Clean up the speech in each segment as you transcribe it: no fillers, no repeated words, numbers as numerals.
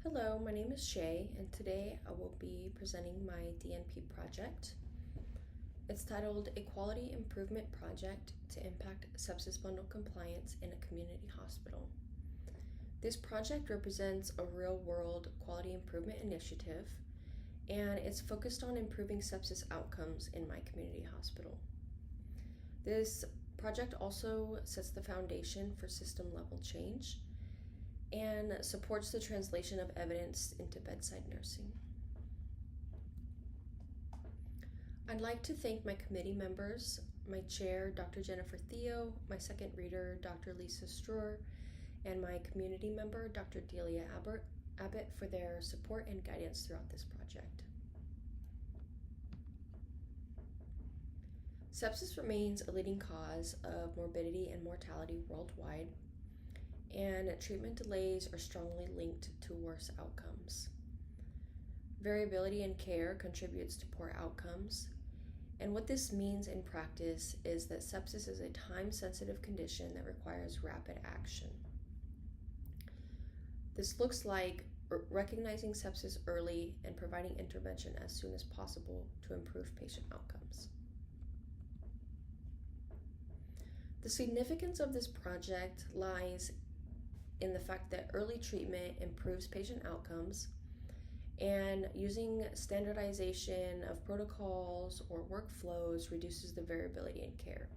Hello, my name is Shay, and today I will be presenting my DNP project. It's titled A Quality Improvement Project to Impact Sepsis Bundle Compliance in a Community Hospital. This project represents a real-world quality improvement initiative, and it's focused on improving sepsis outcomes in my community hospital. This project also sets the foundation for system-level change and supports the translation of evidence into bedside nursing. I'd like to thank my committee members, my chair, Dr. Jennifer Theo, my second reader, Dr. Lisa Strohr, and my community member, Dr. Delia Abbott, for their support and guidance throughout this project. Sepsis remains a leading cause of morbidity and mortality worldwide, and treatment delays are strongly linked to worse outcomes. Variability in care contributes to poor outcomes, and what this means in practice is that sepsis is a time-sensitive condition that requires rapid action. This looks like recognizing sepsis early and providing intervention as soon as possible to improve patient outcomes. The significance of this project lies in the fact that early treatment improves patient outcomes, and using standardization of protocols or workflows reduces the variability in care.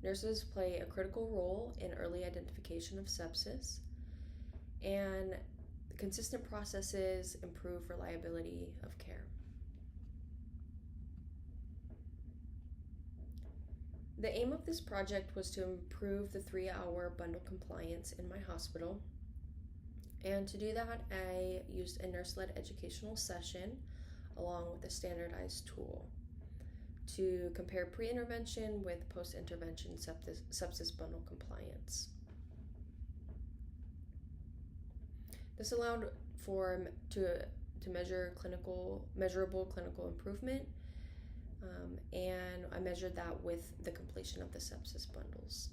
Nurses play a critical role in early identification of sepsis, and consistent processes improve reliability of care. The aim of this project was to improve the 3-hour bundle compliance in my hospital. And to do that, I used a nurse-led educational session along with a standardized tool to compare pre-intervention with post-intervention sepsis bundle compliance. This allowed to measure measurable clinical improvement, and I measured that with the completion of the sepsis bundles.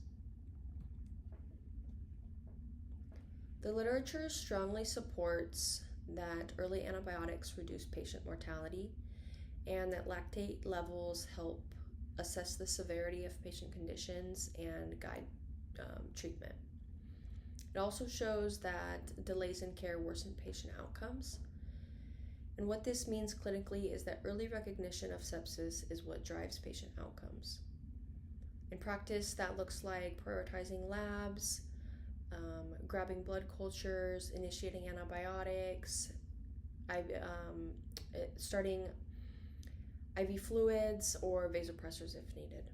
The literature strongly supports that early antibiotics reduce patient mortality and that lactate levels help assess the severity of patient conditions and guide treatment. It also shows that delays in care worsen patient outcomes. And what this means clinically is that early recognition of sepsis is what drives patient outcomes. In practice, that looks like prioritizing labs, grabbing blood cultures, initiating antibiotics, starting IV fluids or vasopressors if needed.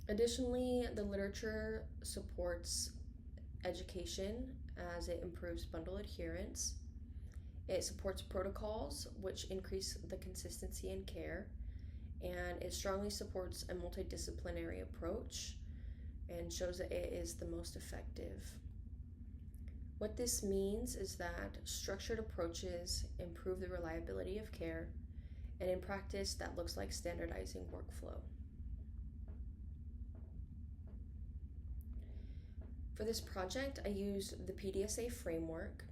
Additionally, the literature supports education as it improves bundle adherence. It supports protocols which increase the consistency in care, and it strongly supports a multidisciplinary approach and shows that it is the most effective. What this means is that structured approaches improve the reliability of care, and in practice that looks like standardizing workflow. For this project, I used the PDSA framework,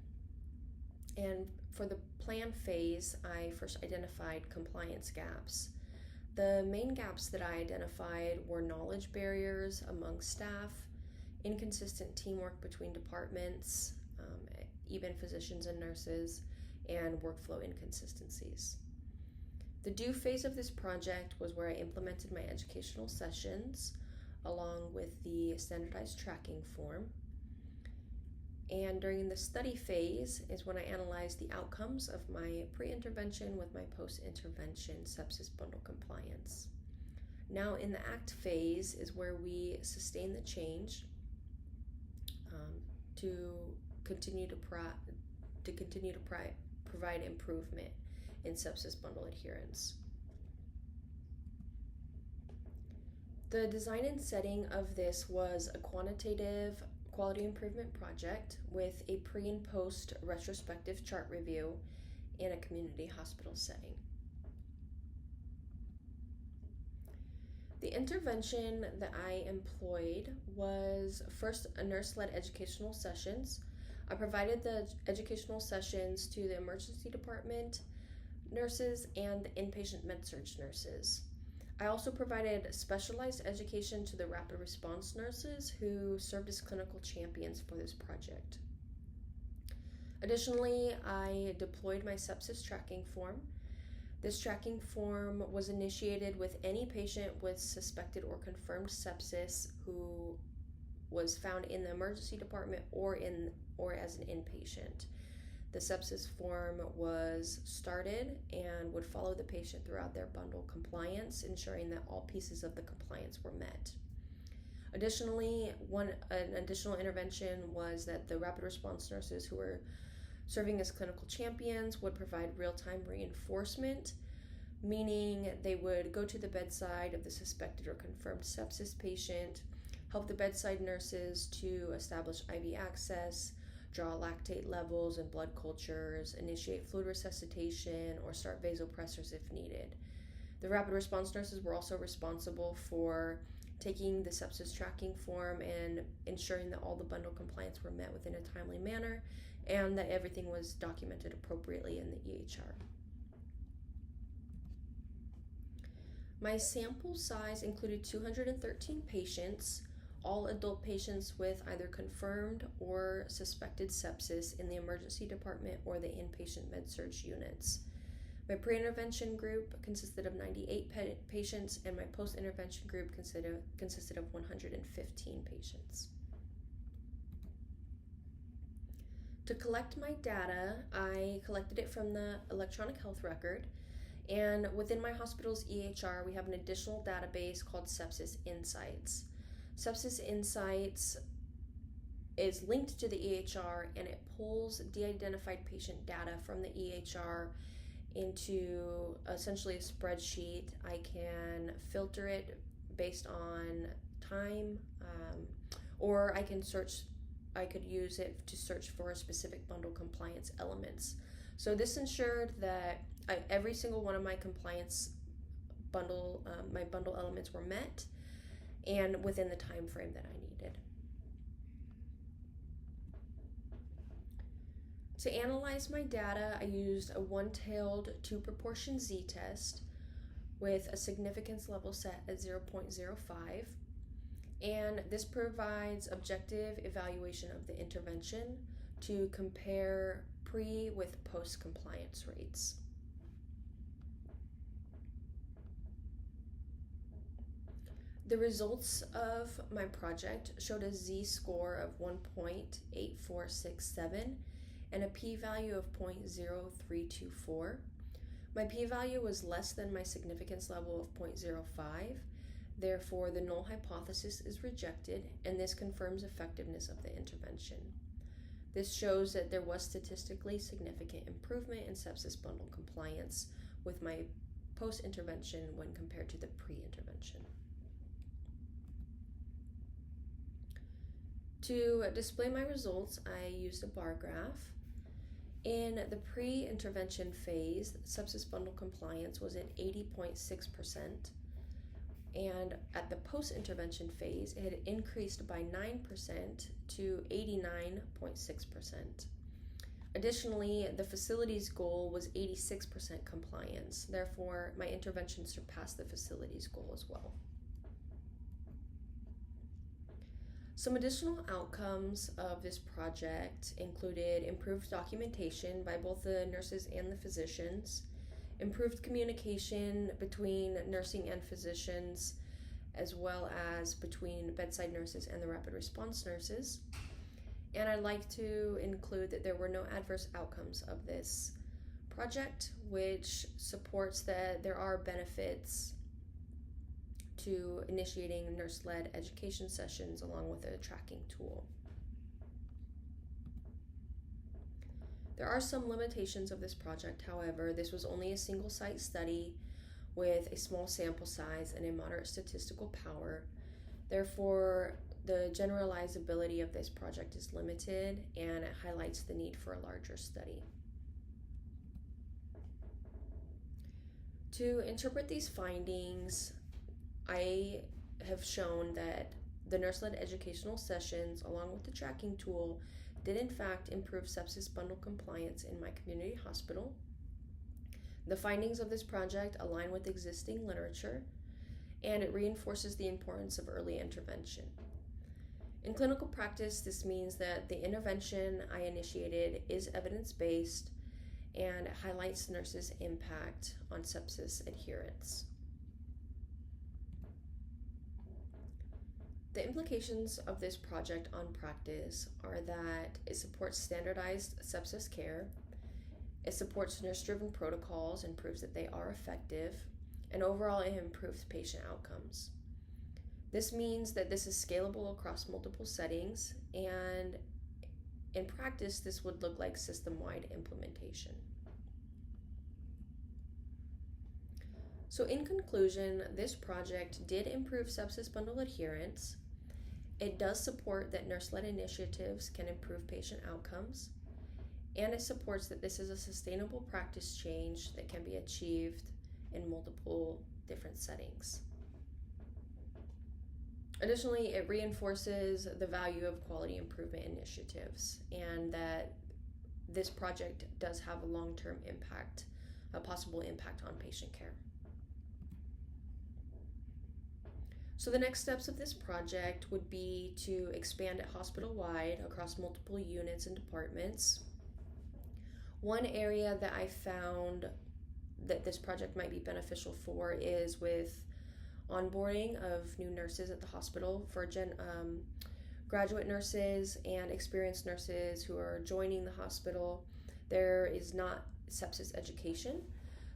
and for the plan phase, I first identified compliance gaps. The main gaps that I identified were knowledge barriers among staff, inconsistent teamwork between departments, even physicians and nurses, and workflow inconsistencies. The do phase of this project was where I implemented my educational sessions along with the standardized tracking form. And during the study phase is when I analyzed the outcomes of my pre-intervention with my post-intervention sepsis bundle compliance. Now in the act phase is where we sustain the change to continue to provide improvement in sepsis bundle adherence. The design and setting of this was a quantitative quality improvement project with a pre and post retrospective chart review in a community hospital setting. The intervention that I employed was first a nurse-led educational sessions. I provided the educational sessions to the emergency department nurses and the inpatient med-surg nurses. I also provided specialized education to the rapid response nurses who served as clinical champions for this project. Additionally, I deployed my sepsis tracking form. This tracking form was initiated with any patient with suspected or confirmed sepsis who was found in the emergency department or as an inpatient. The sepsis form was started and would follow the patient throughout their bundle compliance, ensuring that all pieces of the compliance were met. Additionally, an additional intervention was that the rapid response nurses who were serving as clinical champions would provide real-time reinforcement, meaning they would go to the bedside of the suspected or confirmed sepsis patient, help the bedside nurses to establish IV access, draw lactate levels and blood cultures, initiate fluid resuscitation, or start vasopressors if needed. The rapid response nurses were also responsible for taking the sepsis tracking form and ensuring that all the bundle compliance were met within a timely manner and that everything was documented appropriately in the EHR. My sample size included 213 patients, all adult patients with either confirmed or suspected sepsis in the emergency department or the inpatient med-surg units. My pre-intervention group consisted of 98 patients, and my post-intervention group consisted of 115 patients. To collect my data, I collected it from the electronic health record, and within my hospital's EHR, we have an additional database called Sepsis Insights. Sepsis Insights is linked to the EHR, and it pulls de-identified patient data from the EHR into essentially a spreadsheet. I can filter it based on time, or I could use it to search for specific bundle compliance elements. So this ensured that every single one of my compliance my bundle elements were met and within the time frame that I needed. To analyze my data, I used a one-tailed two-proportion z-test with a significance level set at 0.05. And this provides objective evaluation of the intervention to compare pre with post compliance rates. The results of my project showed a z-score of 1.8467 and a p-value of 0.0324. My p-value was less than my significance level of 0.05. Therefore, the null hypothesis is rejected, and this confirms effectiveness of the intervention. This shows that there was statistically significant improvement in sepsis bundle compliance with my post-intervention when compared to the pre-intervention. To display my results, I used a bar graph. In the pre-intervention phase, sepsis bundle compliance was at 80.6%. And at the post-intervention phase, it had increased by 9% to 89.6%. Additionally, the facility's goal was 86% compliance. Therefore, my intervention surpassed the facility's goal as well. Some additional outcomes of this project included improved documentation by both the nurses and the physicians, improved communication between nursing and physicians, as well as between bedside nurses and the rapid response nurses. And I'd like to include that there were no adverse outcomes of this project, which supports that there are benefits to initiating nurse-led education sessions along with a tracking tool. There are some limitations of this project, however. This was only a single site study with a small sample size and a moderate statistical power. Therefore, the generalizability of this project is limited, and it highlights the need for a larger study. To interpret these findings, I have shown that the nurse-led educational sessions, along with the tracking tool, did in fact improve sepsis bundle compliance in my community hospital. The findings of this project align with existing literature, and it reinforces the importance of early intervention. In clinical practice, this means that the intervention I initiated is evidence-based and highlights nurses' impact on sepsis adherence. The implications of this project on practice are that it supports standardized sepsis care, it supports nurse-driven protocols and proves that they are effective, and overall it improves patient outcomes. This means that this is scalable across multiple settings, and in practice this would look like system-wide implementation. So in conclusion, this project did improve sepsis bundle adherence. It does support that nurse-led initiatives can improve patient outcomes, and it supports that this is a sustainable practice change that can be achieved in multiple different settings. Additionally, it reinforces the value of quality improvement initiatives and that this project does have a long-term impact, a possible impact on patient care. So the next steps of this project would be to expand it hospital-wide across multiple units and departments. One area that I found that this project might be beneficial for is with onboarding of new nurses at the hospital for graduate nurses and experienced nurses who are joining the hospital. There is not sepsis education.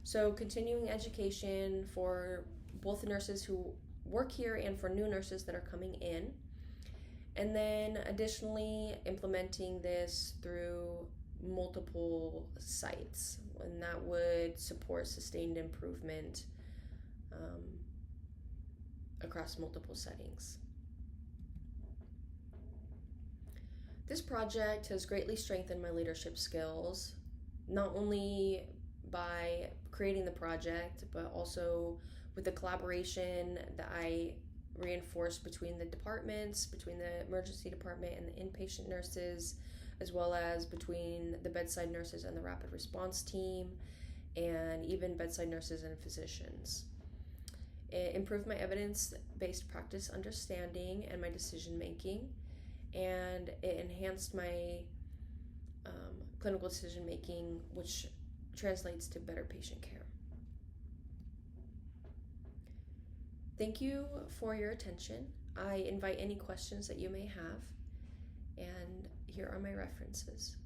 So continuing education for both the nurses who work here and for new nurses that are coming in. And then additionally implementing this through multiple sites, and that would support sustained improvement across multiple settings. This project has greatly strengthened my leadership skills, not only by creating the project, but also with the collaboration that I reinforced between the departments, between the emergency department and the inpatient nurses, as well as between the bedside nurses and the rapid response team, and even bedside nurses and physicians. It improved my evidence-based practice understanding and my decision-making, and it enhanced my clinical decision-making, which translates to better patient care. Thank you for your attention. I invite any questions that you may have, and here are my references.